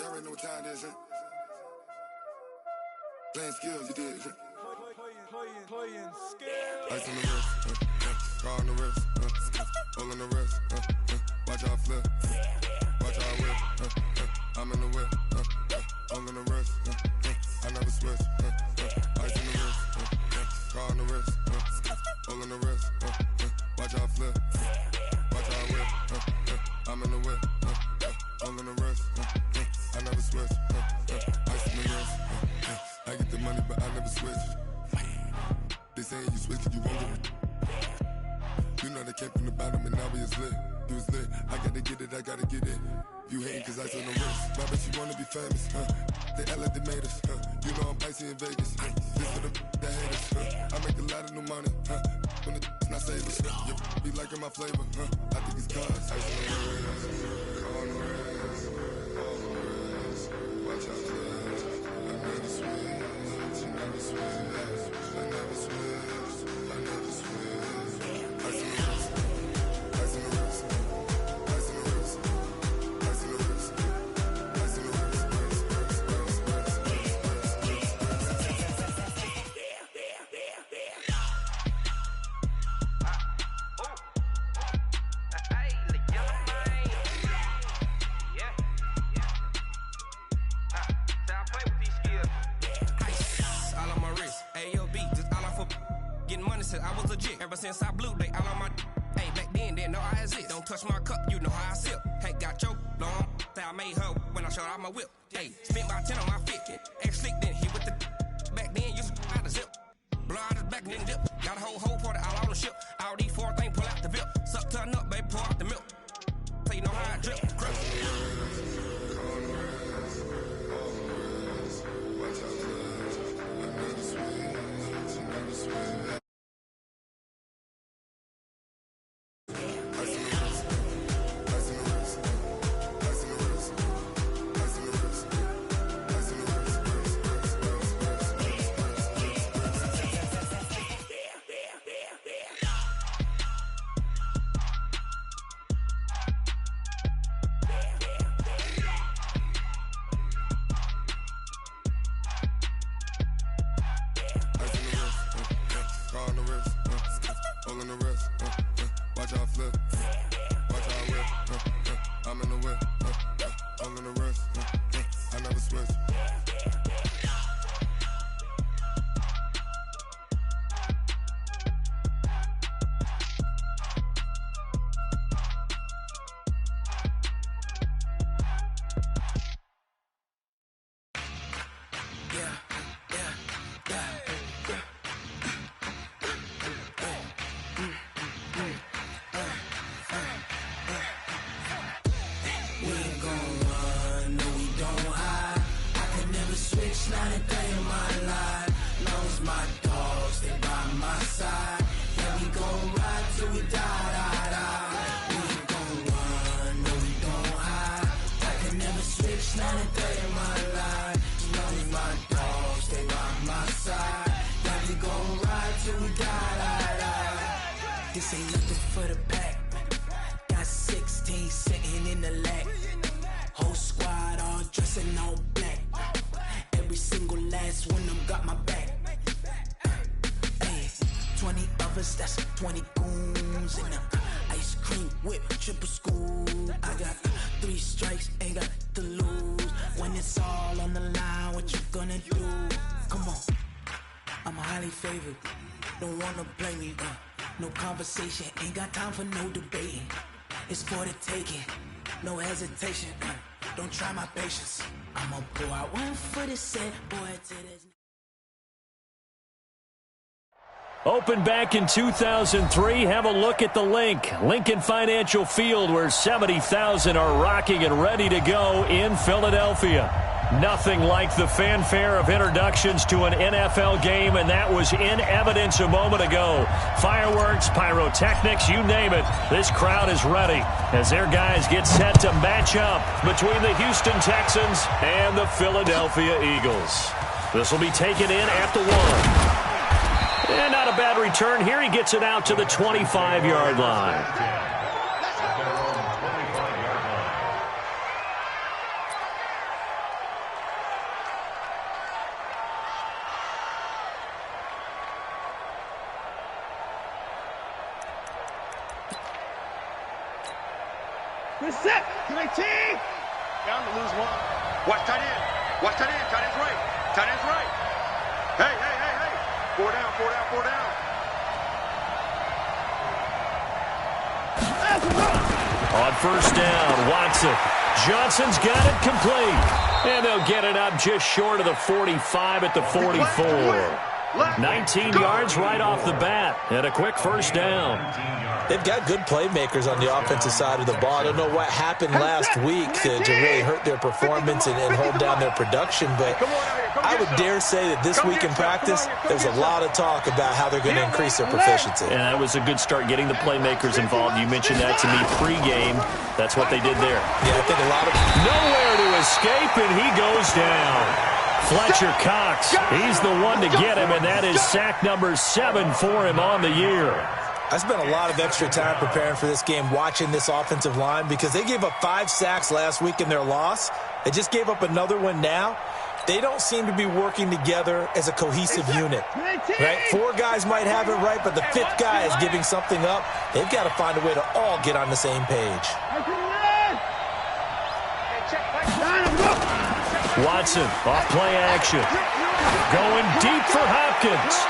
Y'all already know what time it is, huh? Playing skills, you did. Playing skills. Ice on the wrist, car on the wrist, all on the wrist, watch out flip, watch out whip, I'm in the whip, all on the wrist, I never switch, ice on the wrist, car on the wrist, all on the wrist, watch out flip, watch out whip, I'm in the whip, all on the wrist, I never switch, ice on the wrist, I get the money but I never switch. They saying you switch and you won't get it. You know they came from the bottom and now we is lit. You was lit, I gotta get it, I gotta get it. You hating cause ice on the wrist. Why bet you wanna be famous, They act like they made us, You know I'm icy in Vegas, This for the that hate us, I make a lot of new money, When it's not savers, You be liking my flavor, I think it's cause ice on the wrist, on the wrist, on the wrist. Watch out for this, I never switch, I never switch. I never switch, I never switch. Ice in the wrist, ice in the wrist, ice in the wrist, ice in the wrist, ice in the wrist, I was legit. Ever since I blew, they all on my hey, back then, didn't know I exist. Don't touch my cup, you know how I sip. Hey, got your long, say I made her when I showed out my whip. Hey, spent about 10 on my fit. Ex-slick, then hit with the back then, used to out the zip. Blow out his back, then dip. Got a whole party all on the ship. All these four things, pull out the VIP. Suck, turn up, baby, pour out the milk. So you know how I drip. Crush. This ain't nothing for the pack. Got 16 sitting in the lap. Whole squad all dressing all black. Every single last one of them got my back. Hey, 20 of us, that's 20 goons in the ice cream whip, triple school. I got 3 strikes, ain't got to lose. When it's all on the line, what you gonna do? Come on, I'm highly favored. Don't wanna blame me, no conversation, ain't got time for no debating. It's for the taking, no hesitation. Don't try my patience. I'ma pull out one for the set, boy, to this. Opened back in 2003. Have a look at the link. Lincoln Financial Field, where 70,000 are rocking and ready to go in Philadelphia. Nothing like the fanfare of introductions to an NFL game, and that was in evidence a moment ago. Fireworks, pyrotechnics, you name it. This crowd is ready as their guys get set to match up between the Houston Texans and the Philadelphia Eagles. This will be taken in at the 1. And not a bad return here. He gets it out to the 25-yard line. Set. Down to lose one. Watch tight end. Watch tight end. Tight end's right. Tight end's right. Hey. 4 down. On first down, Watson. Johnson's got it complete. And they'll get it up just short of the 45 at the 44. 19 yards right off the bat, and a quick first down. They've got good playmakers on the offensive side of the ball. I don't know what happened last week to really hurt their performance and hold down their production, but I would dare say that this week in practice, there's a lot of talk about how they're going to increase their proficiency. And that was a good start, getting the playmakers involved. You mentioned that to me pregame. That's what they did there. Yeah, I think a lot of... Nowhere to escape, and he goes down. Fletcher Cox, he's the one to get him, and that is sack number 7 for him on the year. I spent a lot of extra time preparing for this game, watching this offensive line, because they gave up 5 sacks last week in their loss. They just gave up another one now. They don't seem to be working together as a cohesive unit. Right? 4 guys might have it right, but the 5th guy is giving something up. They've got to find a way to all get on the same page. Watson, off play action. Going deep for Hopkins.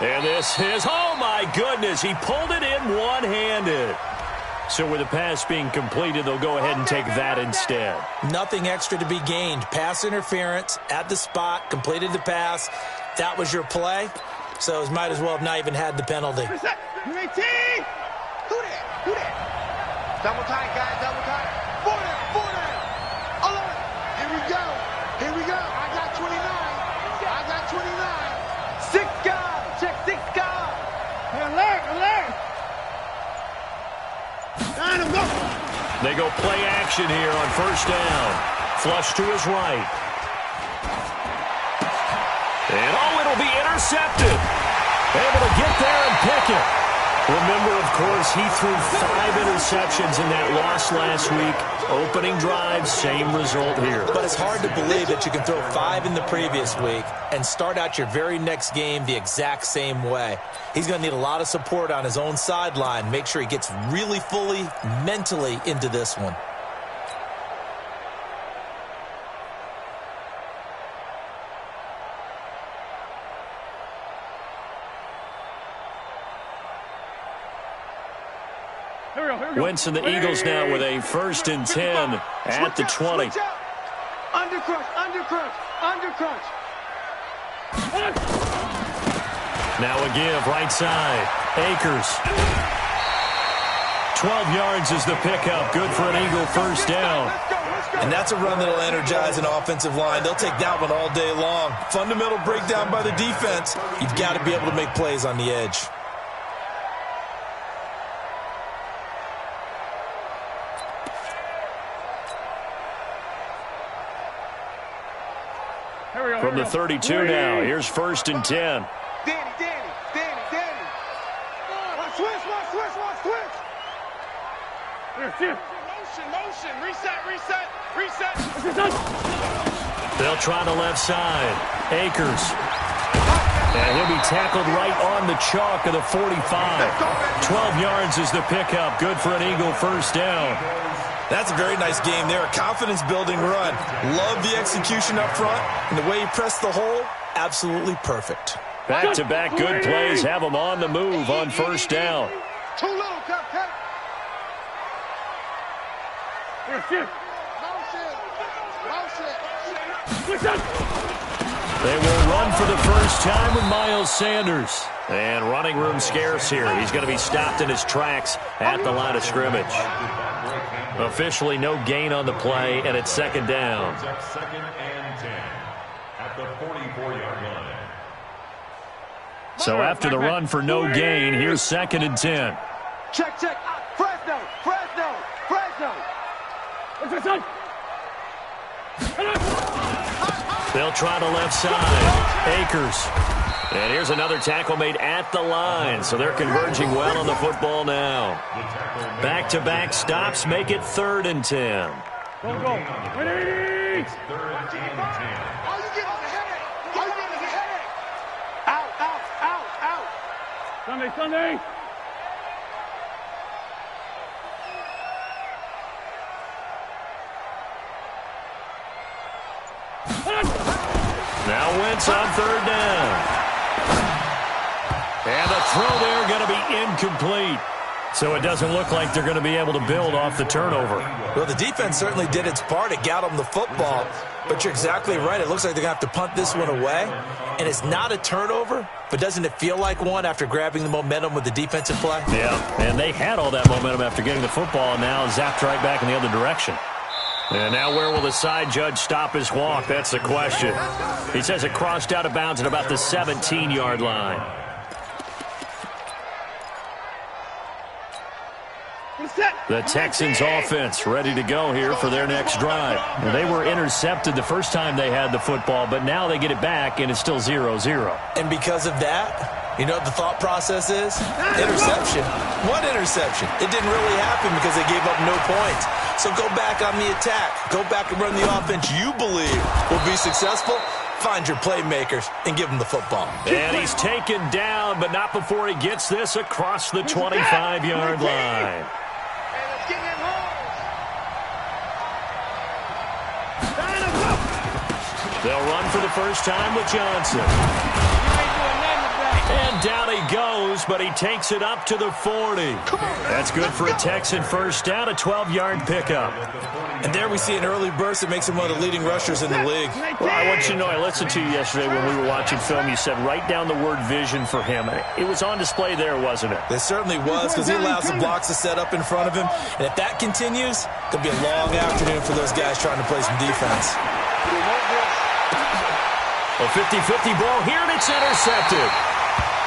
And this is, oh my goodness, he pulled it in one-handed. So with the pass being completed, they'll go ahead and take that instead. Nothing extra to be gained. Pass interference at the spot, completed the pass. That was your play. So it might as well have not even had the penalty. Who that? Double tight, guys, double tight. 4 down. Here we go. I got 29. 6 guys. Check 6 guys. Alert. They go play action here on first down. Flush to his right. And it'll be intercepted. Able to get there and pick it. Remember, of course, he threw 5 interceptions in that loss last week. Opening drive, same result here. But it's hard to believe that you can throw 5 in the previous week and start out your very next game the exact same way. He's going to need a lot of support on his own sideline. Make sure he gets really fully, mentally into this one. Wentz and the Eagles now with a 1st and 10 at the 20. Undercrush. Now a give, right side. Akers. 12 yards is the pickup. Good for an Eagle first down. And that's a run that'll energize an offensive line. They'll take that one all day long. Fundamental breakdown by the defense. You've got to be able to make plays on the edge. From the 32 now, here's 1st and 10. Danny. Switch. Motion. Reset. They'll try the left side. Akers. And he'll be tackled right on the chalk of the 45. 12 yards is the pickup. Good for an Eagle first down. That's a very nice game there. A confidence-building run. Love the execution up front. And the way he pressed the hole, absolutely perfect. Back-to-back good plays have them on the move on first down. Too little, cut. They will run for the first time with Miles Sanders. And running room scarce here. He's going to be stopped in his tracks at the line of scrimmage. Officially no gain on the play, and it's 2nd down. 2nd and 10 at the 44-yard line. So after the run for no gain, here's 2nd and 10. Check. Fresno. They'll try the left side. Akers. And here's another tackle made at the line. So they're converging well on the football now. Back-to-back stops make it 3rd and 10. Go. Ready? 3rd and 10. All you get is a headache. Out. Sunday. Wentz on third down. And the throw there going to be incomplete. So it doesn't look like they're going to be able to build off the turnover. Well, the defense certainly did its part. It got them the football. But you're exactly right. It looks like they're going to have to punt this one away. And it's not a turnover, but doesn't it feel like one after grabbing the momentum with the defensive play? Yeah, and they had all that momentum after getting the football, and now zapped right back in the other direction. And now where will the side judge stop his walk? That's the question. He says it crossed out of bounds at about the 17-yard line. The Texans offense ready to go here for their next drive. And they were intercepted the first time they had the football, but now they get it back, and it's still 0-0. And because of that, you know what the thought process is? Interception. What interception? It didn't really happen because they gave up no points. So go back on the attack. Go back and run the offense you believe will be successful. Find your playmakers and give them the football. And he's taken down, but not before he gets this across the 25-yard line. They'll run for the first time with Johnson. And down he goes, but he takes it up to the 40. That's good for a Texan first down, a 12-yard pickup. And there we see an early burst that makes him one of the leading rushers in the league. Well, I want you to know, I listened to you yesterday when we were watching film. You said write down the word vision for him. It was on display there, wasn't it? It certainly was, because he allows the blocks to set up in front of him. And if that continues, it could be a long afternoon for those guys trying to play some defense. A 50-50 ball here, and it's intercepted.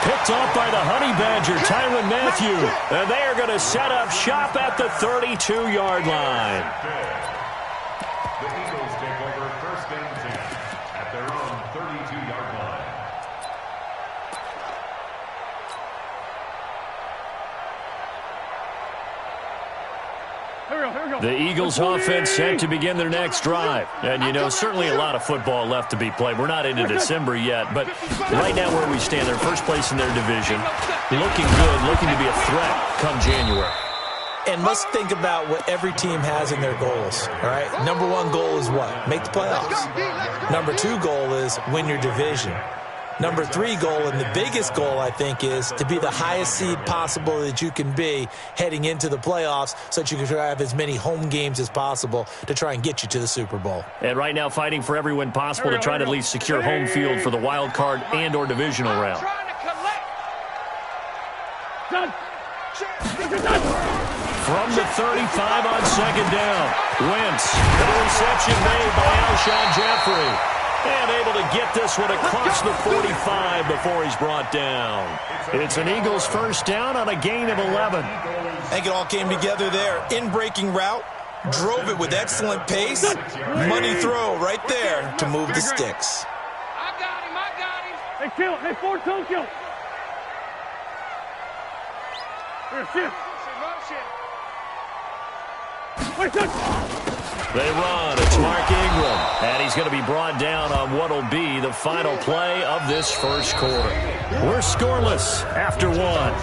Picked off by the Honey Badger, Tyrann Mathieu. And they are going to set up shop at the 32-yard line. The Eagles take over first and 10 at their own 32-yard line. The Eagles offense set to begin their next drive. And, you know, certainly a lot of football left to be played. We're not into December yet, but right now where we stand, they're first place in their division. Looking good, looking to be a threat come January. And let's think about what every team has in their goals, all right? Number one goal is what? Make the playoffs. Number two goal is win your division. Number three goal, and the biggest goal, I think, is to be the highest seed possible that you can be heading into the playoffs so that you can have as many home games as possible to try and get you to the Super Bowl. And right now fighting for every win possible to try to at least secure home field for the wild card and or divisional round. From the 35 on second down, Wentz. The reception made by Alshon Jeffrey. And able to get this one across the 45 before he's brought down. It's an Eagles first down on a gain of 11. I think it all came together there. In-breaking route, drove it with excellent pace. Money throw right there to move the sticks. I got him. Hey, kill. Hey, Ford, don't kill. Here, shift. Wait, They run. It's Mark Ingram. And he's going to be brought down on what will be the final play of this first quarter. We're scoreless after one.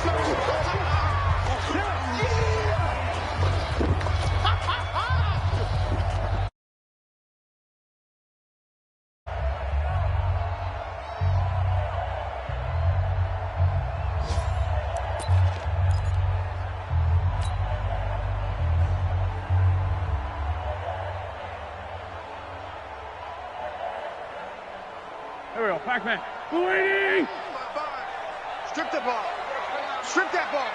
There we go, Pac-Man. Waiting! Strip the ball. Strip that ball.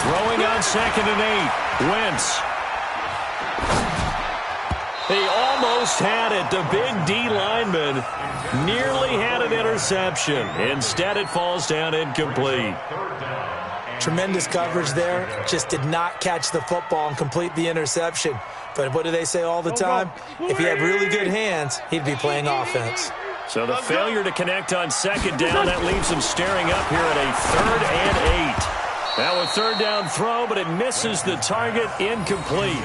Throwing on 2nd and 8. Wentz. He almost had it. The big D lineman nearly had an interception. Instead, it falls down incomplete. Tremendous coverage there. Just did not catch the football and complete the interception. But what do they say all the time? If he had really good hands, he'd be playing offense. So the failure to connect on second down, that leaves him staring up here at a 3rd and 8. Now a third down throw, but it misses the target, incomplete.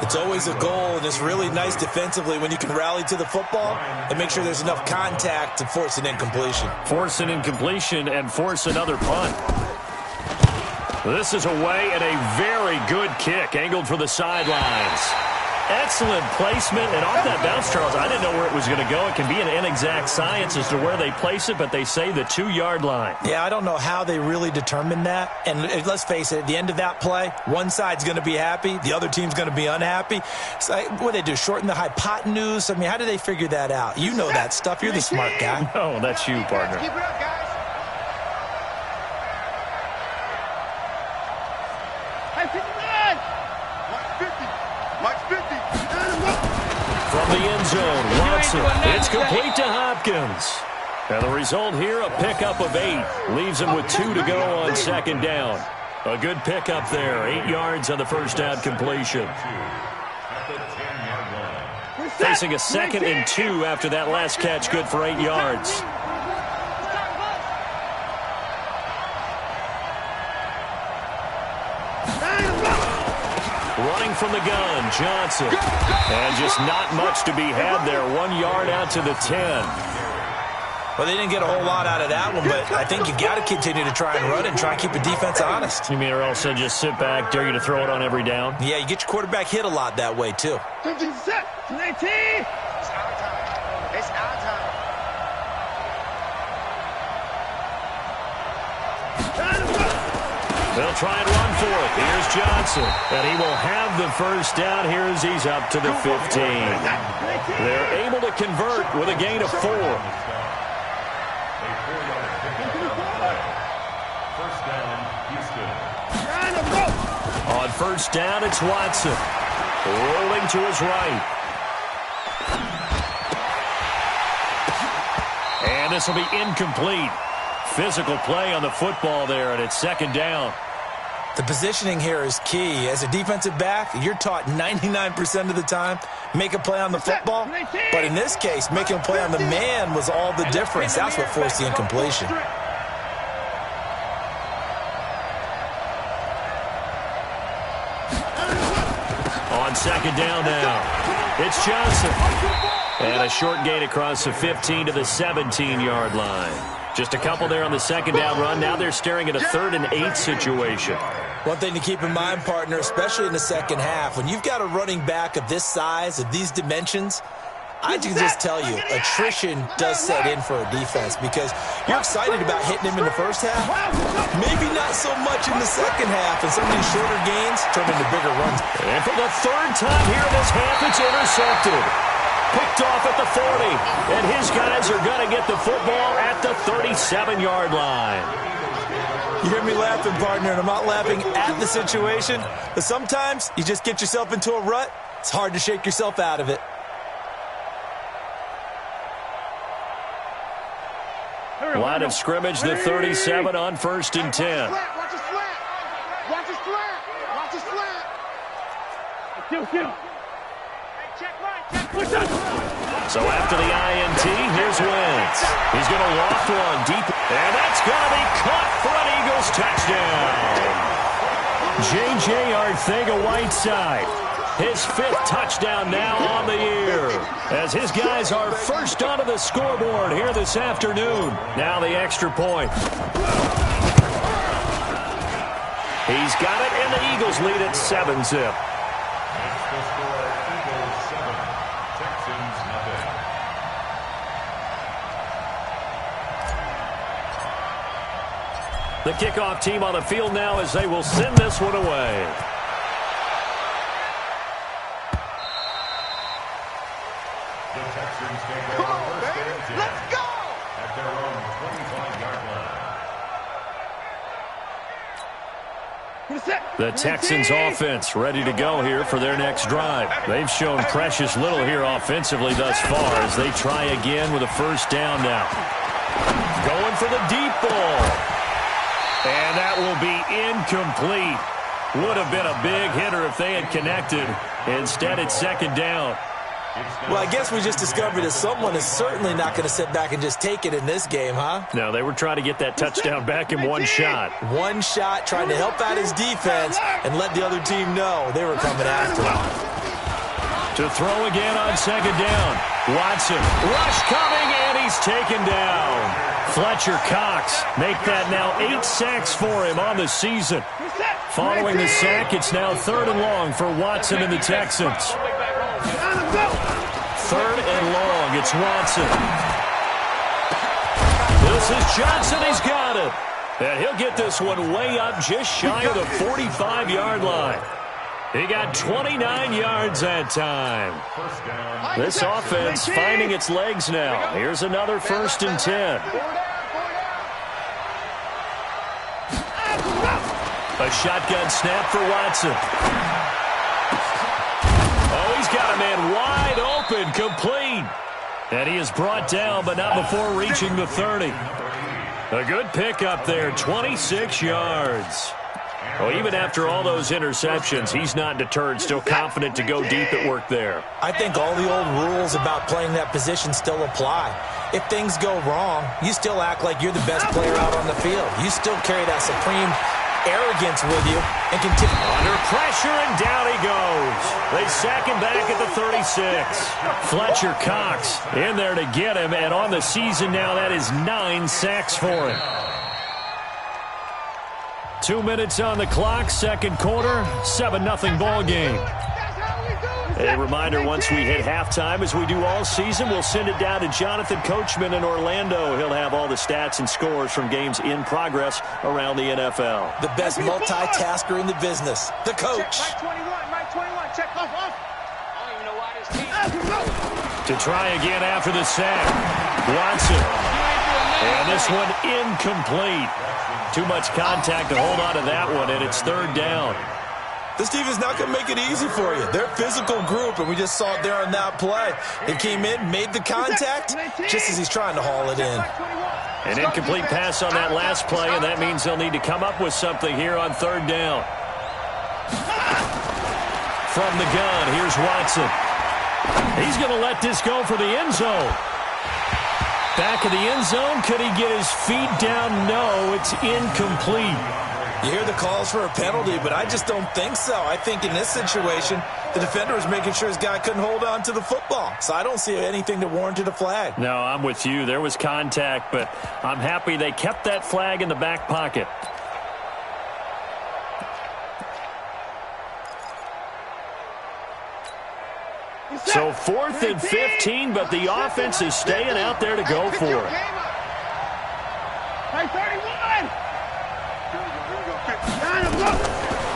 It's always a goal, and it's really nice defensively when you can rally to the football and make sure there's enough contact to force an incompletion. Force an incompletion and force another punt. This is away and a very good kick, angled for the sidelines. Excellent placement, and off that bounce, Charles, I didn't know where it was going to go. It can be an inexact science as to where they place it, but they say the 2-yard line. Yeah, I don't know how they really determined that. And let's face it, at the end of that play, one side's going to be happy, the other team's going to be unhappy. So what do they do, shorten the hypotenuse? I mean, how do they figure that out? You know that stuff. You're the smart guy. Oh, that's you, partner. Keep it up, guys. From the end zone, Watson. It's complete to Hopkins. And the result here, a pickup of 8. Leaves him with 2 to go on second down. A good pickup there. 8 yards on the first down completion. Facing a 2nd and 2 after that last catch, good for 8 yards. Running from the gun, Johnson. And just not much to be had there. 1 yard out to the 10. Well, they didn't get a whole lot out of that one, but I think you got to continue to try and run and try and keep the defense honest. You mean or else they'll just sit back, dare you to throw it on every down? Yeah, you get your quarterback hit a lot that way, too. 15 set, 19. It's our time. It's our time. They'll try and run for it. Here's Johnson. And he will have the first down here as he's up to the 15. They're able to convert with a gain of 4. First down, Houston. On first down, it's Watson. Rolling to his right. And this will be incomplete. Physical play on the football there, and it's second down. The positioning here is key. As a defensive back, you're taught 99% of the time, make a play on the football. But in this case, making a play on the man was all the difference. That's what forced the incompletion. On second down now, it's Johnson. And a short gain across the 15 to the 17-yard line. Just a couple there on the second down run. Now they're staring at a 3rd and 8 situation. One thing to keep in mind, partner, especially in the second half, when you've got a running back of this size, of these dimensions, I can just tell you, attrition does set in for a defense because you're excited about hitting him in the first half. Maybe not so much in the second half, and some of these shorter gains turn into bigger runs. And for the 3rd time here this half, it's intercepted. Picked off at the 40, and his guys are going to get the football at the 37-yard line. You hear me laughing, partner, and I'm not laughing at the situation, but sometimes you just get yourself into a rut. It's hard to shake yourself out of it. Line of scrimmage, the 37 on 1st and 10. Watch his flat. Watch his flat. Watch his flat. Kill. So after the INT, here's Wentz. He's going to loft one deep, and that's going to be caught for an Eagles touchdown. J.J. Arcega-Whiteside, his 5th touchdown now on the year, as his guys are first onto the scoreboard here this afternoon. Now the extra point. He's got it, and the Eagles lead at 7-zip. The kickoff team on the field now as they will send this one away. The Texans take over Come on, first baby. and 10 Let's go. at their own 25-yard line. The Texans offense ready to go here for their next drive. They've shown precious little here offensively thus far as they try again with a first down now. Going for the deep ball. And that will be incomplete. Would have been a big hitter if they had connected. Instead, it's second down. Well, I guess we just discovered that someone is certainly not going to sit back and just take it in this game, huh? No, they were trying to get that touchdown back in one shot. One shot, trying to help out his defense and let the other team know they were coming after him. To throw again on second down. Watson, rush coming, and he's taken down. Fletcher Cox make that now 8 sacks for him on the season. Following the sack, it's now 3rd and long for Watson and the Texans. Third and long. It's Watson. This is Johnson. He's got it. And he'll get this one way up just shy of the 45-yard line. He got 29 yards that time. This offense finding its legs now. Here's another 1st and 10. A shotgun snap for Watson. Oh, he's got a man wide open, complete. And he is brought down, but not before reaching the 30. A good pickup there, 26 yards. Well, even after all those interceptions, he's not deterred, still confident to go deep at work there. I think all the old rules about playing that position still apply. If things go wrong, you still act like you're the best player out on the field. You still carry that supreme arrogance with you and continue. Under pressure, and down he goes. They sack him back at the 36. Fletcher Cox in there to get him, and on the season now, that is 9 sacks for him. 2 minutes on the clock, second quarter, 7-0 ball game. A reminder, once we hit halftime, as we do all season, we'll send it down to Jonathan Coachman in Orlando. He'll have all the stats and scores from games in progress around the NFL. The best multitasker in the business, the coach. Mike 21, check off. I don't even know why this team. To try again after the sack, Watson. And this one incomplete. Too much contact to hold on to that one, and it's 3rd down. This team is not going to make it easy for you. They're a physical group, and we just saw it there on that play. They came in, made the contact, just as he's trying to haul it in. An incomplete pass on that last play, and that means they'll need to come up with something here on 3rd down. From the gun, here's Watson. He's going to let this go for the end zone. Back of the end zone, could he get his feet down? No, it's incomplete. You hear the calls for a penalty, but I just don't think so. I think in this situation, the defender was making sure his guy couldn't hold on to the football. So I don't see anything that warranted a flag. No, I'm with you. There was contact, but I'm happy they kept that flag in the back pocket. So 4th and 15, but the offense is staying out there to go for it. Hey, 31!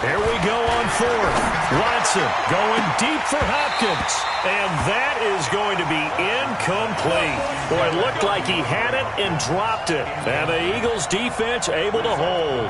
Here we go on 4th. Watson going deep for Hopkins. And that is going to be incomplete. Boy, it looked like he had it and dropped it. And the Eagles defense able to hold.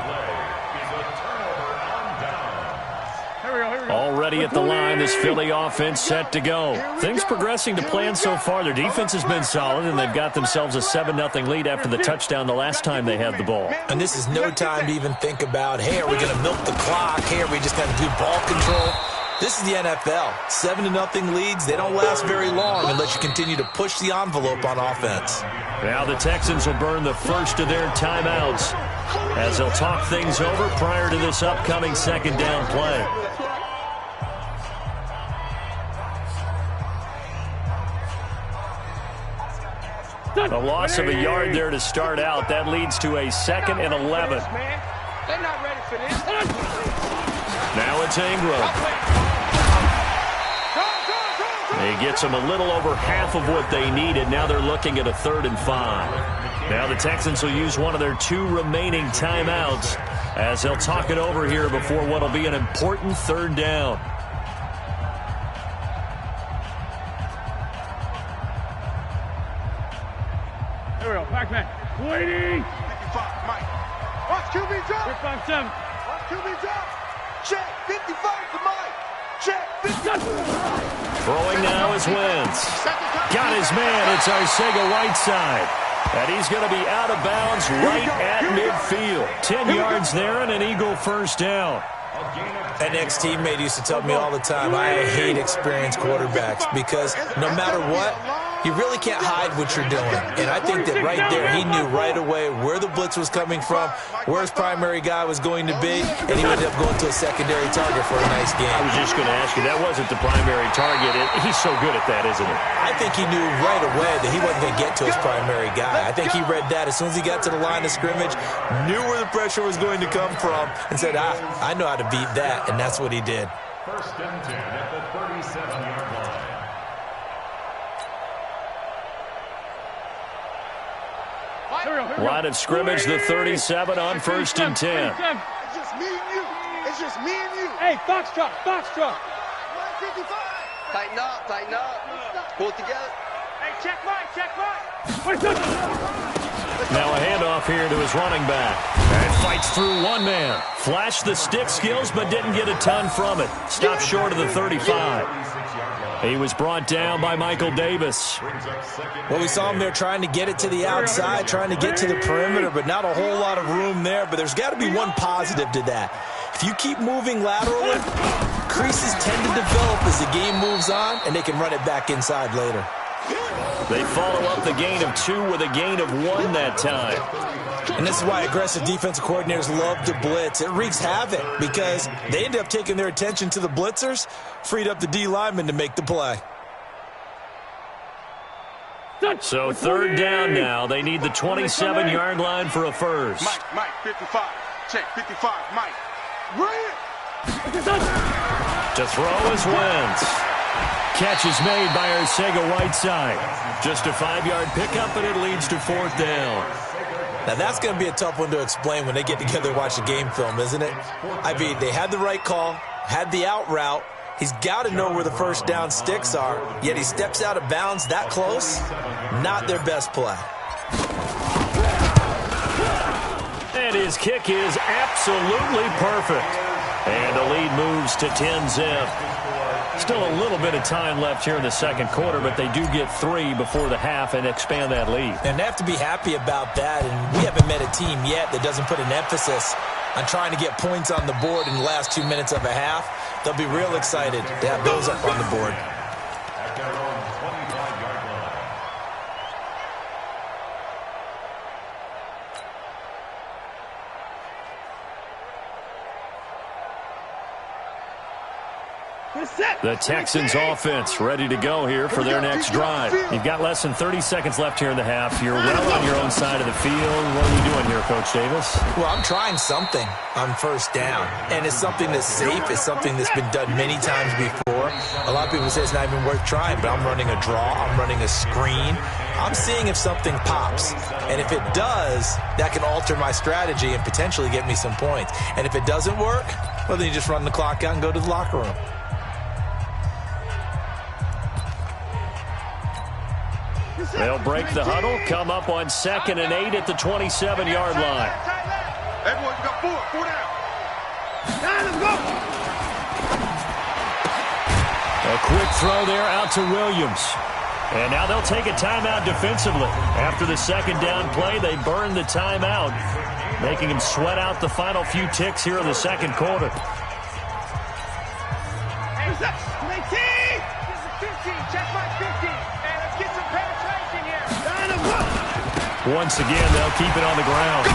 Already at the line, this Philly offense set to go. Things progressing to plan so far. Their defense has been solid, and they've got themselves a 7-0 lead after the touchdown the last time they had the ball. And this is no time to even think about, hey, are we going to milk the clock? Hey, are we just going to do ball control? This is the NFL. 7-0 leads, they don't last very long unless you continue to push the envelope on offense. Now the Texans will burn the first of their timeouts as they'll talk things over prior to this upcoming 2nd down play. A loss of a yard there to start out. That leads to a 2nd and 11. They're not ready for this. Now it's Ingram. He gets them a little over half of what they needed. Now they're looking at a 3rd and 5. Now the Texans will use one of their 2 remaining timeouts as they'll talk it over here before what will be an important 3rd down. Pac-Man, 280. 55, Mike. Watch QB drop. 357. Watch QB drop. Check. 55 to Mike. Check. 55. Throwing now is Wentz. Got his man. It's Arcega-Whiteside. And he's going to be out of bounds right at midfield. 10 yards there and an Eagle 1st down. An ex-teammate used to tell me all the time, I hate experienced quarterbacks because no matter what, you really can't hide what you're doing. And I think that right there, he knew right away where the blitz was coming from, where his primary guy was going to be, and he ended up going to a secondary target for a nice game. I was just going to ask you, that wasn't the primary target. He's so good at that, isn't he? I think he knew right away that he wasn't going to get to his primary guy. I think he read that as soon as he got to the line of scrimmage, knew where the pressure was going to come from, and said, I know how to beat that, and that's what he did. 1st and 10 at the 37-yard line. Line of scrimmage, the 37 on 1st and 10. It's just me and you. It's just me and you. Hey, Foxtrot, Foxtrot. 155. Tighten up. Pull it together. Hey, check Mike. Now a handoff here to his running back. And fights through one man. Flashed the stick skills, but didn't get a ton from it. Stopped short of the 35. He was brought down by Michael Davis. Well, we saw him there trying to get it to the outside, trying to get to the perimeter, but not a whole lot of room there. But there's got to be one positive to that. If you keep moving laterally, creases tend to develop as the game moves on, and they can run it back inside later. They follow up the gain of 2 with a gain of 1 that time. And this is why aggressive defensive coordinators love to blitz. It wreaks havoc because they end up taking their attention to the blitzers, freed up the D lineman to make the play. So 3rd down now. They need the 27-yard line for a first. Mike, 55. Check, 55, Mike. Bring it. To throw is Wentz. Catch is made by Arcega-Whiteside. Just a 5-yard pickup, and it leads to 4th down. Now, that's going to be a tough one to explain when they get together and watch the game film, isn't it? I mean, they had the right call, had the out route. He's got to know where the first down sticks are, yet he steps out of bounds that close. Not their best play. And his kick is absolutely perfect. And the lead moves to 10-zip. Still a little bit of time left here in the second quarter, but they do get 3 before the half and expand that lead. And they have to be happy about that, and we haven't met a team yet that doesn't put an emphasis on trying to get points on the board in the last 2 minutes of a half. They'll be real excited to have those up on the board. At their own 25-yard line. The Texans offense ready to go here for their next drive. You've got less than 30 seconds left here in the half. You're well on your own side of the field. What are you doing here, Coach Davis? Well, I'm trying something on first down, and it's something that's safe. It's something that's been done many times before. A lot of people say it's not even worth trying, but I'm running a draw. I'm running a screen. I'm seeing if something pops, and if it does, that can alter my strategy and potentially get me some points. And if it doesn't work, well, then you just run the clock out and go to the locker room. They'll break the huddle, come up on 2nd and 8 at the 27-yard line. Hey, boys, you got 4 down. Let's go. A quick throw there out to Williams. And now they'll take a timeout defensively. After the second down play, they burn the timeout, making them sweat out the final few ticks here in the second quarter. Hey, 19. This is 15. Check my 15. And let's get some penetration here. Once again, they'll keep it on the ground.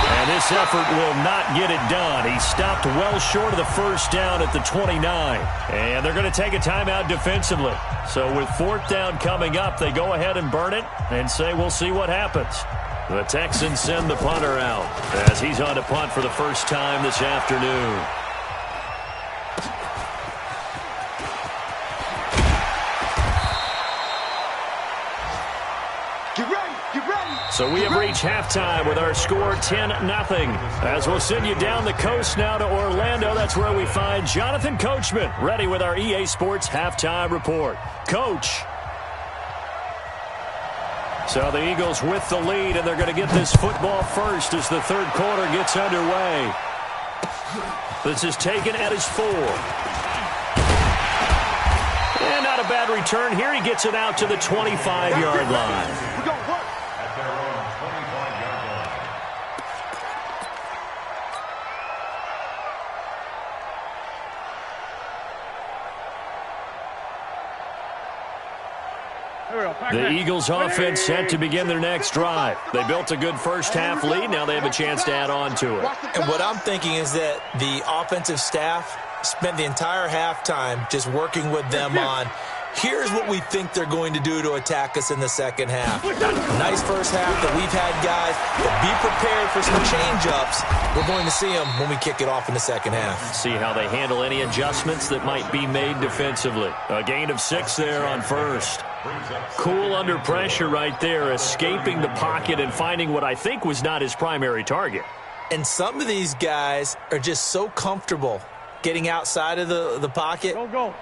And this effort will not get it done. He stopped well short of the first down at the 29. And they're going to take a timeout defensively. So with 4th down coming up, they go ahead and burn it and say we'll see what happens. The Texans send the punter out as he's on to punt for the first time this afternoon. So we have reached halftime with our score 10-0. As we'll send you down the coast now to Orlando, that's where we find Jonathan Coachman, ready with our EA Sports halftime report. Coach. So the Eagles with the lead, and they're going to get this football first as the third quarter gets underway. This is taken at his 4. And not a bad return here. He gets it out to the 25-yard line. The Eagles offense set to begin their next drive. They built a good first half lead. Now they have a chance to add on to it. And what I'm thinking is that the offensive staff spent the entire halftime just working with them on, here's what we think they're going to do to attack us in the second half. Nice first half that we've had, guys, but be prepared for some change-ups. We're going to see them when we kick it off in the second half. See how they handle any adjustments that might be made defensively. A gain of 6 there on first. Cool under pressure right there, escaping the pocket and finding what I think was not his primary target. And some of these guys are just so comfortable getting outside of the pocket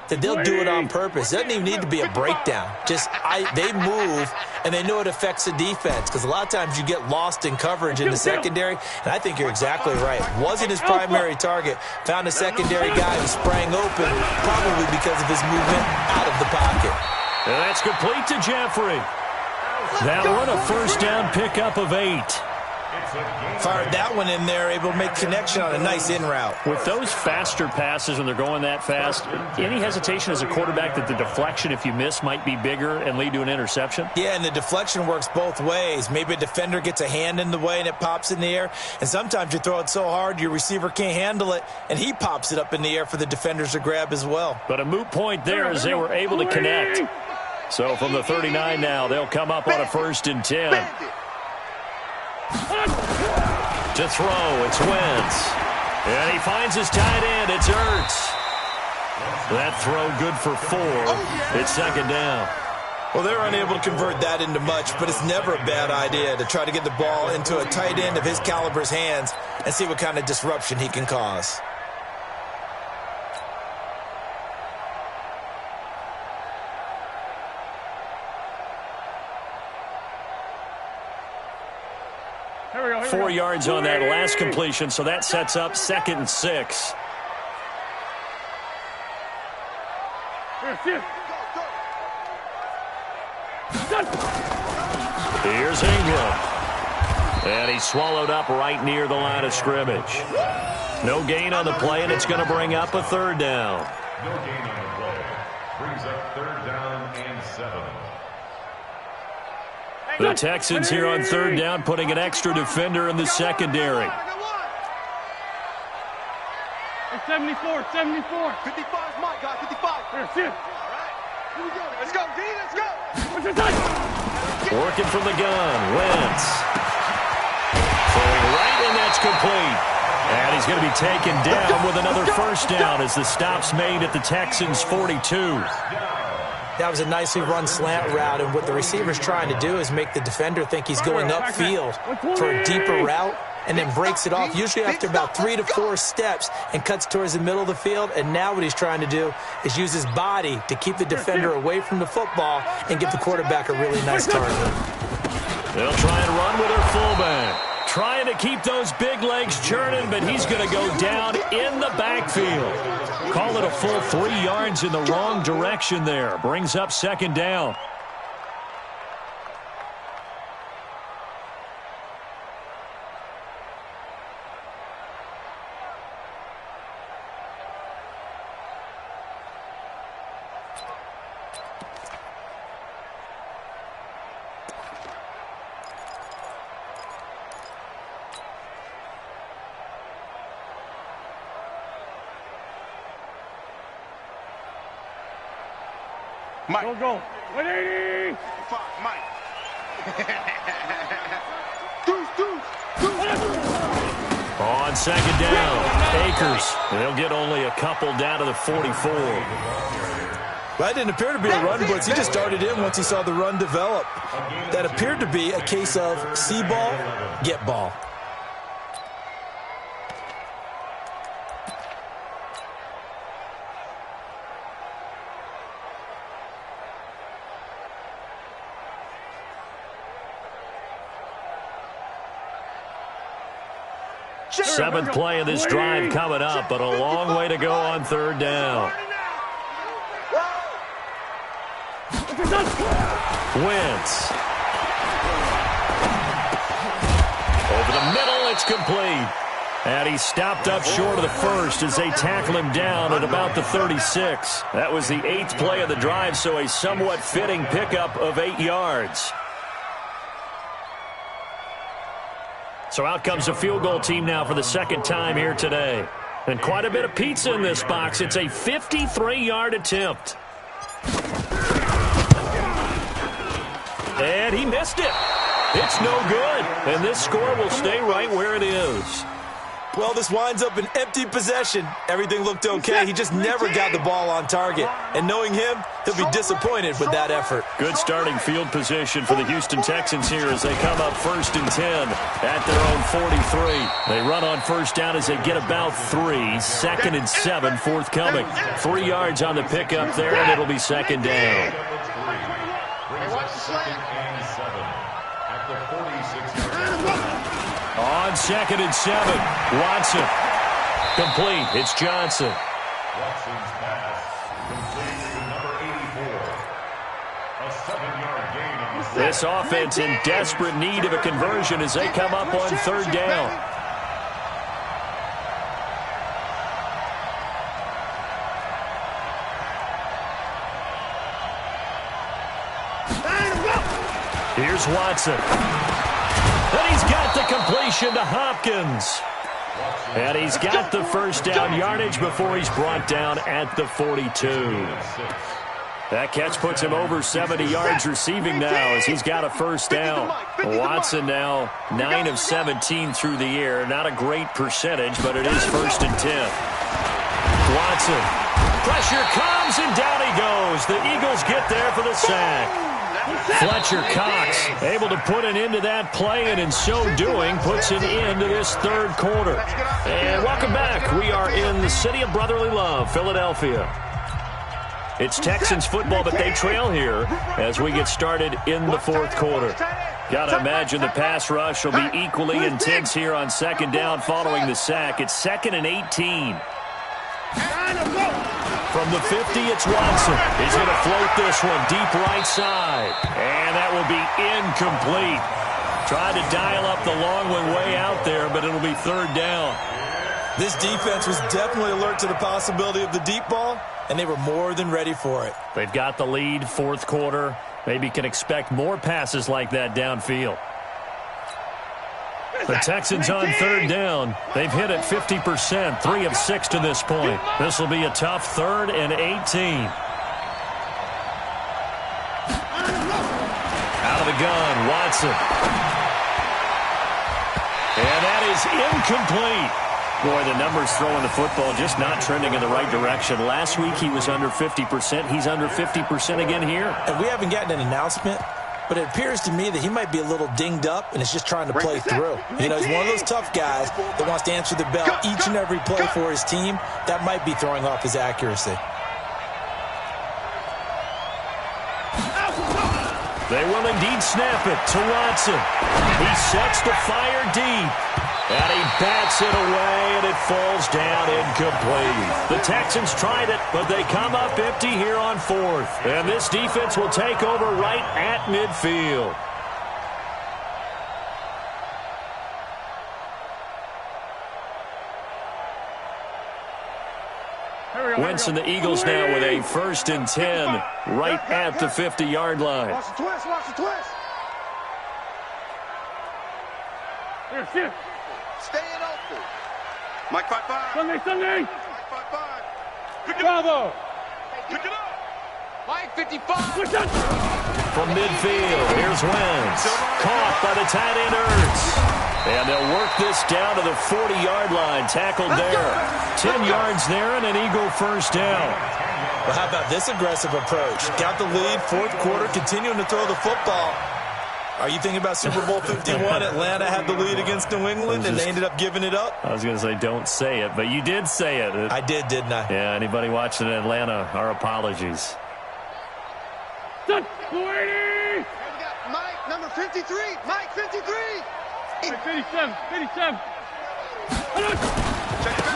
that they'll do it on purpose. It doesn't even need to be a breakdown. They move, and they know it affects the defense because a lot of times you get lost in coverage in the secondary, and I think you're exactly right. Wasn't his primary target. Found a secondary guy who sprang open, probably because of his movement out of the pocket. And that's complete to Jeffrey. That one, a first down pickup of 8. Fired that one in there, able to make connection on a nice in route. With those faster passes when they're going that fast, any hesitation as a quarterback that the deflection, if you miss, might be bigger and lead to an interception? Yeah, and the deflection works both ways. Maybe a defender gets a hand in the way and it pops in the air, and sometimes you throw it so hard your receiver can't handle it, and he pops it up in the air for the defenders to grab as well. But a moot point there as they were able to connect. So from the 39 now, they'll come up on a 1st and 10. To throw, it's Wentz. And he finds his tight end, it's Ertz. That throw good for 4. It's 2nd down. Well, they're unable to convert that into much, but it's never a bad idea to try to get the ball into a tight end of his caliber's hands and see what kind of disruption he can cause. Here we go. 4 yards on that last completion, so that sets up 2nd and 6. Here's Ingram. And he's swallowed up right near the line of scrimmage. No gain on the play, and it's going to bring up a 3rd down. No gain on the play. Brings up 3rd down and 7. The Texans here on 3rd down, putting an extra defender in the secondary. 74, 74. 55 Mike, guy, 55. Here, sit. All right. Here we go. Let's go, D. Let's go. What's your time? Working from the gun, Wentz. Throwing right, and that's complete. And he's going to be taken down with another 1st down as the stop's made at the Texans' 42. That was a nicely run slant route, and what the receiver's trying to do is make the defender think he's going upfield for a deeper route and then breaks it off, usually after about 3 to 4 steps, and cuts towards the middle of the field. And now what he's trying to do is use his body to keep the defender away from the football and give the quarterback a really nice target. They'll try and run with their fullback. Trying to keep those big legs churning, but he's going to go down in the backfield. Call it a full 3 yards in the wrong direction there. Brings up 2nd down. Mike. Go. 180. Mike. On 2nd down, Akers. They'll get only a couple down to the 44. That didn't appear to be a run blitz. He just darted in once he saw the run develop. That appeared to be a case of see ball, get ball. Seventh play of this drive coming up, but a long way to go on 3rd down. Wentz. Over the middle, it's complete. And he stopped up short of the 1st as they tackle him down at about the 36. That was the 8th play of the drive, so a somewhat fitting pickup of 8 yards. So out comes the field goal team now for the 2nd time here today. And quite a bit of pizza in this box. It's a 53-yard attempt. And he missed it. It's no good. And this score will stay right where it is. Well, this winds up an empty possession. Everything looked okay. He just never got the ball on target. And knowing him, he'll be disappointed with that effort. Good starting field position for the Houston Texans here as they come up 1st and 10 at their own 43. They run on first down as they get about 3. 2nd and 7 forthcoming. 3 yards on the pickup there, and it'll be 2nd down. On 2nd and 7, Watson. Complete. It's Johnson. Watson's pass complete to number 84. A 7-yard gain on the play. This offense in desperate need of a conversion as they come up on 3rd down. Here's Watson. And he's got the completion to Hopkins. And he's got the first down yardage before he's brought down at the 42. That catch puts him over 70 yards receiving now as he's got a first down. Watson now 9 of 17 through the air. Not a great percentage, but it is 1st and 10. Watson. Pressure comes, and down he goes. The Eagles get there for the sack. Fletcher Cox able to put an end to that play, and in so doing puts an end to this 3rd quarter. And welcome back. We are in the city of brotherly love, Philadelphia. It's Texans football, but they trail here as we get started in the 4th quarter. Gotta imagine the pass rush will be equally intense here on 2nd down following the sack. It's 2nd and 18. From the 50, it's Watson. He's going to float this one deep right side. And that will be incomplete. Tried to dial up the long one way out there, but it'll be 3rd down. This defense was definitely alert to the possibility of the deep ball, and they were more than ready for it. They've got the lead, 4th quarter. Maybe can expect more passes like that downfield. The Texans on 3rd down. They've hit it 50%, 3 of 6 to this point. This will be a tough 3rd and 18. Out of the gun, Watson. And that is incomplete. Boy, the numbers throwing the football just not trending in the right direction. Last week he was under 50%. He's under 50% again here. And we haven't gotten an announcement, but it appears to me that he might be a little dinged up and is just trying to play through. You know, he's one of those tough guys that wants to answer the bell each and every play for his team. That might be throwing off his accuracy. They will indeed snap it to Watson. He sets the fire deep. And he bats it away, and it falls down incomplete. The Texans tried it, but they come up empty here on 4th. And this defense will take over right at midfield. Winston, the Eagles now with a 1st and 10 right at the 50-yard line. Watch the twist, watch the twist. Here. Staying open. Mike 5-5. Sunday. Mike 5-5. Pick it Bravo. up. Pick it up. Mike 55. Push it. From midfield, here's Wentz. Caught by the tight end Ertz. And they'll work this down to the 40-yard line. Tackled there. 10 yards there and an Eagle first down. Well, how about this aggressive approach? Got the lead, 4th quarter, continuing to throw the football. Are you thinking about Super Bowl 51? Atlanta had the lead against New England, and they ended up giving it up? I was going to say don't say it, but you did say it. I did, didn't I? Yeah, anybody watching in Atlanta, our apologies. Set. 40. We got Mike, number 53. Mike 53. 57.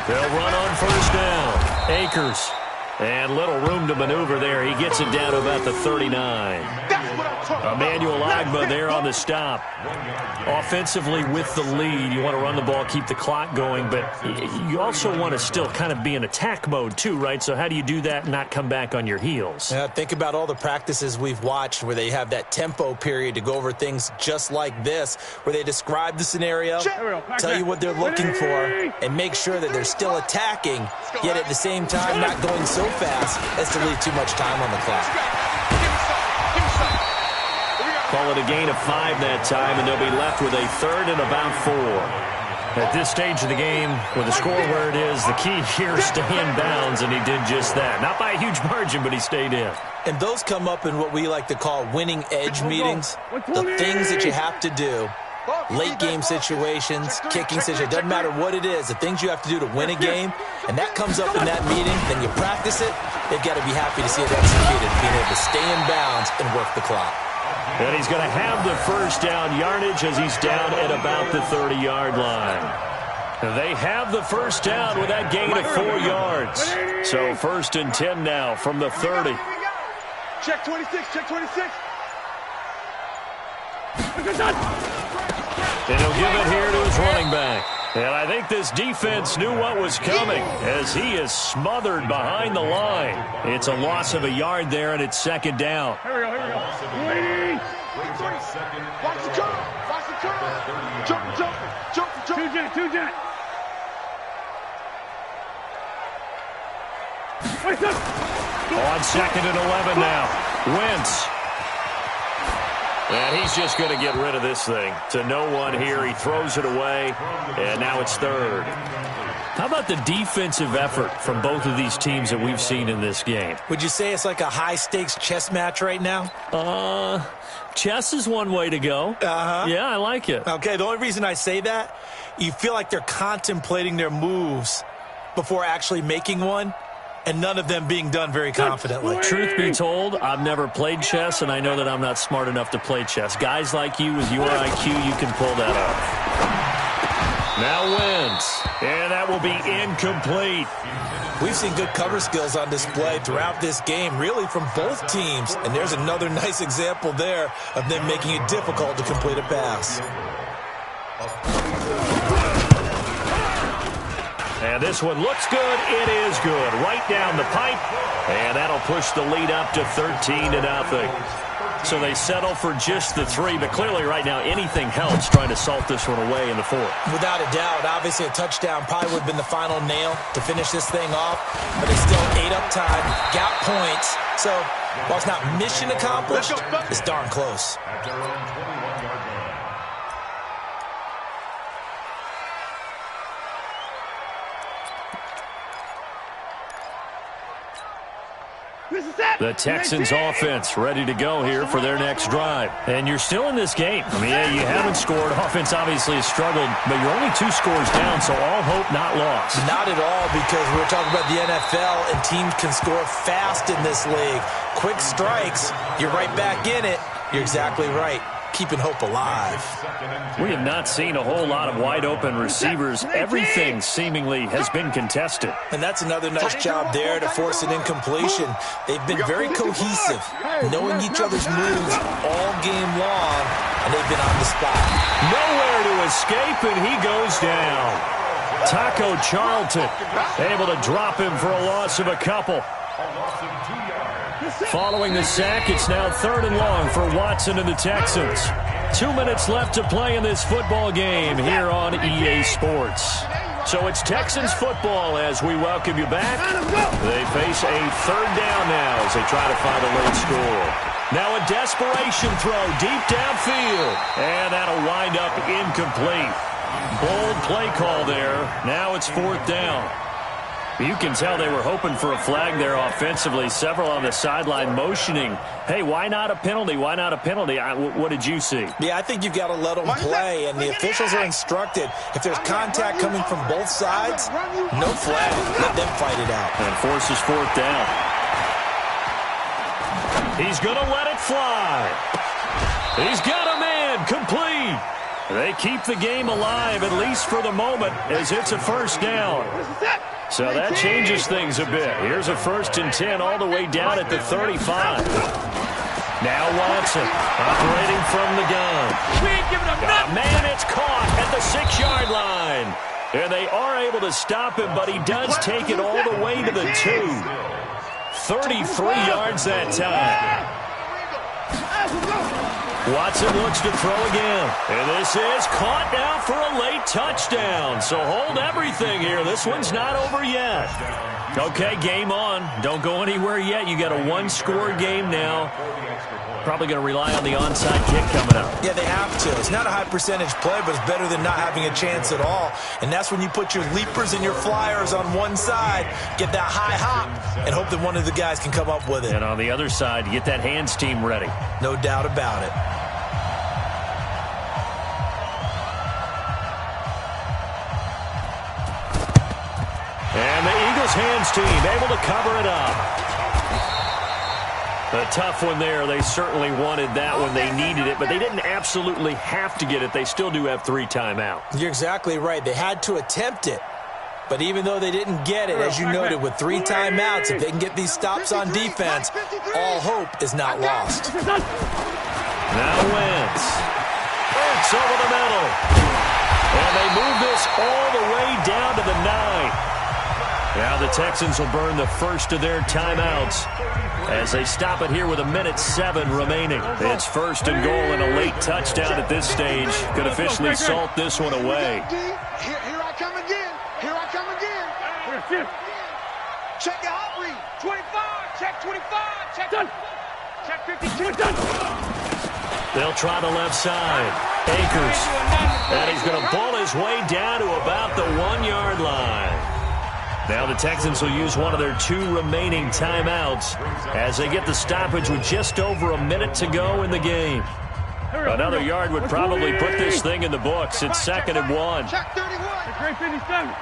They'll run on first down. Akers. And little room to maneuver there. He gets it down to about the 39. Emmanuel Ogbah there on the stop. Offensively with the lead, you want to run the ball, keep the clock going, but you also want to still kind of be in attack mode too, right? So how do you do that and not come back on your heels? Yeah, think about all the practices we've watched where they have that tempo period to go over things just like this, where they describe the scenario, tell you what they're looking for, and make sure that they're still attacking, yet at the same time not going so fast as to leave too much time on the clock. Call it a gain of 5 that time, and they'll be left with a 3rd and about 4. At this stage of the game, with the score where it is, the key here is stay in bounds, and he did just that. Not by a huge margin, but he stayed in. And those come up in what we like to call winning edge meetings. The things that you have to do, late game situations, kicking situations, doesn't matter what it is, the things you have to do to win a game, and that comes up in that meeting, then you practice it, they've got to be happy to see it executed, being able to stay in bounds and work the clock. And he's going to have the first down yardage as he's down at about the 30-yard line. They have the first down with that gain of 4 yards. So 1st and 10 now from the 30. Check 26, check 26. And he'll give it here to his running back. And I think this defense knew what was coming as he is smothered behind the line. It's a loss of a yard there, and it's 2nd down. Here we go, here we go. Watch the curve, watch the curve. Jump. Two jet. On 2nd and 11 now. Wentz. And he's just going to get rid of this thing to no one here. He throws it away, and now it's 3rd. How about the defensive effort from both of these teams that we've seen in this game? Would you say it's like a high-stakes chess match right now? Chess is one way to go. Yeah, I like it. Okay, the only reason I say that, you feel like they're contemplating their moves before actually making one, and none of them being done very confidently. Truth be told, I've never played chess, and I know that I'm not smart enough to play chess. Guys like you with your IQ, you can pull that off. Now Wentz, and that will be incomplete. We've seen good cover skills on display throughout this game, really from both teams, and there's another nice example there of them making it difficult to complete a pass. And this one looks good. It is good. Right down the pipe. And that'll push the lead up to 13-0. So they settle for just the 3. But clearly right now anything helps trying to salt this one away in the 4th. Without a doubt. Obviously a touchdown probably would have been the final nail to finish this thing off. But it's still 8 up time. Got points. So while it's not mission accomplished, it's darn close. At their own 21-yard line. The Texans offense ready to go here for their next drive. And you're still in this game. I mean, yeah, you haven't scored. Offense obviously has struggled, but you're only 2 scores down, so all hope not lost. Not at all, because we're talking about the NFL, and teams can score fast in this league. Quick strikes, you're right back in it. You're exactly right. Keeping hope alive. We have not seen a whole lot of wide-open receivers. Everything seemingly has been contested. And that's another nice job there to force an incompletion. They've been very cohesive, knowing each other's moves all game long, and they've been on the spot. Nowhere to escape, and he goes down. Taco Charlton able to drop him for a loss of a couple. Following the sack, it's now 3rd and long for Watson and the Texans. 2 minutes left to play in this football game here on EA Sports. So it's Texans football as we welcome you back. They face a 3rd down now as they try to find a late score. Now a desperation throw deep downfield. And that'll wind up incomplete. Bold play call there. Now it's 4th down. You can tell they were hoping for a flag there offensively. Several on the sideline motioning, hey, why not a penalty? Why not a penalty? What did you see? Yeah, I think you've got to let them play, and the officials are instructed. If there's contact coming from both sides, no flag. Let them fight it out. And forces 4th down. He's going to let it fly. He's got a man complete. They keep the game alive, at least for the moment, as it's a 1st down. So that changes things a bit. Here's a 1st and 10 all the way down at the 35. Now Watson operating from the gun. Man, it's caught at the 6-yard line. And they are able to stop him, but he does take it all the way to the 2. 33 yards that time. Watson looks to throw again. And this is caught now for a late touchdown. So hold everything here. This one's not over yet. Okay, game on. Don't go anywhere yet. You got a one-score game now. Probably going to rely on the onside kick coming up. Yeah, they have to. It's not a high-percentage play, but it's better than not having a chance at all. And that's when you put your leapers and your flyers on one side, get that high hop, and hope that one of the guys can come up with it. And on the other side, you get that hands team ready. No doubt about it. And the Eagles hands team able to cover it up. A tough one there. They certainly wanted that when they needed it, but they didn't absolutely have to get it. They still do have 3 timeouts. You're exactly right. They had to attempt it. But even though they didn't get it, as you noted, with 3 timeouts, if they can get these stops on defense, all hope is not lost. Now Wentz. Wentz over the middle. And they move this all the way down to the 9. Now the Texans will burn the first of their timeouts as they stop it here with 1:07 remaining. It's first and goal and a late touchdown at this stage. Could officially salt this one away. Here I come again. Here I come again. Check the hot read. 25. Check 25. Check done. Check 52. Done. They'll try the left side. Akers. And he's going to pull his way down to about the 1-yard line. Now the Texans will use one of their 2 remaining timeouts as they get the stoppage with just over a minute to go in the game. Another yard would probably put this thing in the books. It's 2nd and 1. Check 31. Great 57.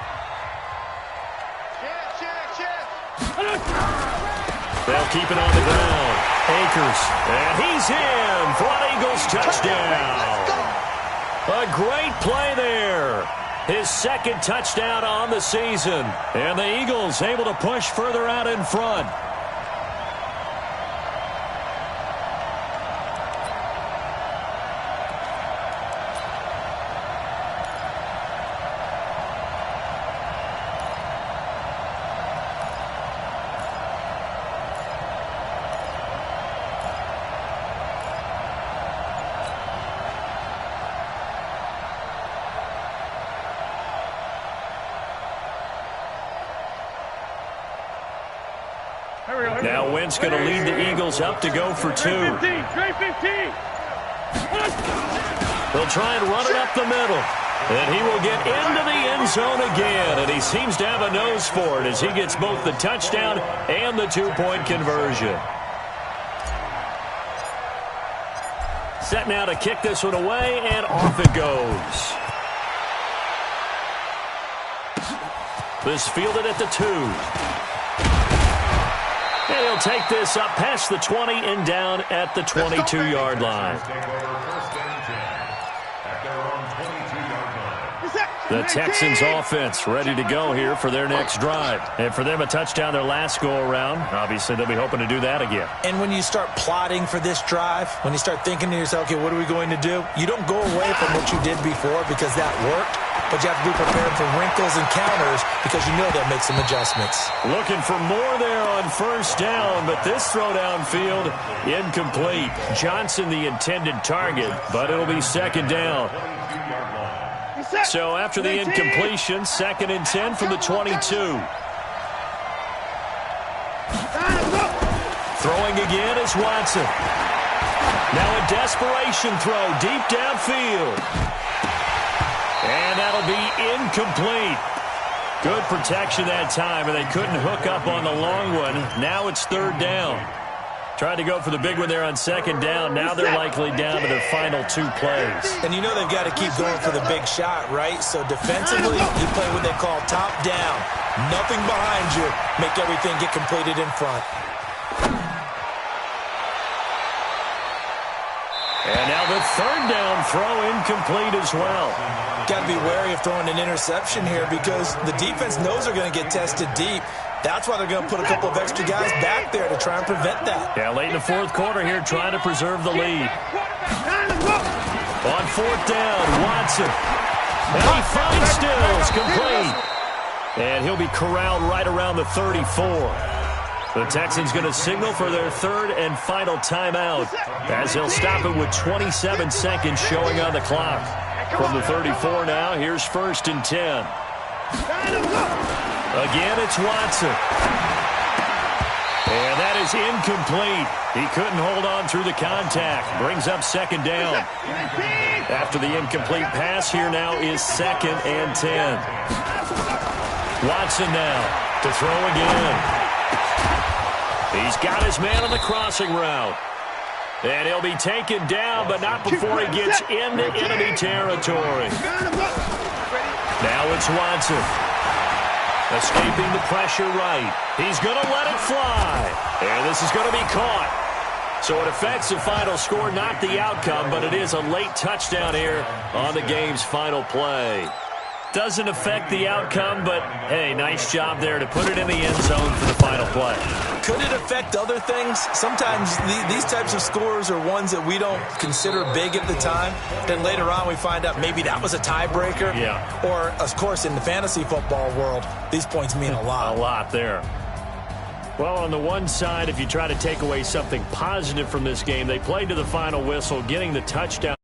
They'll keep it on the ground. Akers. And he's in for an Eagles touchdown. A great play there. His 2nd touchdown on the season. And the Eagles able to push further out in front. Now Wentz going to lead the Eagles up to go for 2. Straight 15. They'll try and run it up the middle. And he will get into the end zone again. And he seems to have a nose for it as he gets both the touchdown and the 2-point conversion. Set now to kick this one away, and off it goes. This fielded at the 2. And he'll take this up past the 20 and down at the 22-yard line. The Texans offense ready to go here for their next drive. And for them, a touchdown their last go-around. Obviously, they'll be hoping to do that again. And when you start plotting for this drive, when you start thinking to yourself, okay, what are we going to do? You don't go away from what you did before because that worked. But you have to be prepared for wrinkles and counters because you know they'll make some adjustments. Looking for more there on first down, but this throw downfield incomplete. Johnson the intended target, but it'll be 2nd down. So after the incompletion, 2nd and 10 from the 22. Throwing again is Watson. Now a desperation throw deep downfield. And that'll be incomplete. Good protection that time, and they couldn't hook up on the long one. Now it's 3rd down. Tried to go for the big one there on 2nd down. Now they're likely down to their final 2 plays. And you know they've got to keep going for the big shot, right? So defensively, you play what they call top down. Nothing behind you. Make everything get completed in front. And now the 3rd down throw incomplete as well. Got to be wary of throwing an interception here because the defense knows they're going to get tested deep. That's why they're going to put a couple of extra guys back there to try and prevent that. Yeah, late in the 4th quarter here trying to preserve the lead. On 4th down, Watson. And he finds Stills complete. And he'll be corralled right around the 34. The Texans going to signal for their third and final timeout as they'll stop it with 27 seconds showing on the clock. From the 34 now, here's 1st and 10. Again, it's Watson. And that is incomplete. He couldn't hold on through the contact. Brings up 2nd down. After the incomplete pass, here now is 2nd and 10. Watson now to throw again. He's got his man on the crossing route. And he'll be taken down, but not before he gets into enemy territory. Now it's Watson. Escaping the pressure right. He's going to let it fly. And this is going to be caught. So it affects the final score, not the outcome, but it is a late touchdown here on the game's final play. Doesn't affect the outcome, but, hey, nice job there to put it in the end zone for the final play. Could it affect other things? Sometimes these types of scores are ones that we don't consider big at the time. Then later on we find out maybe that was a tiebreaker. Yeah. Or, of course, in the fantasy football world, these points mean a lot. A lot there. Well, on the one side, if you try to take away something positive from this game, they played to the final whistle, getting the touchdown.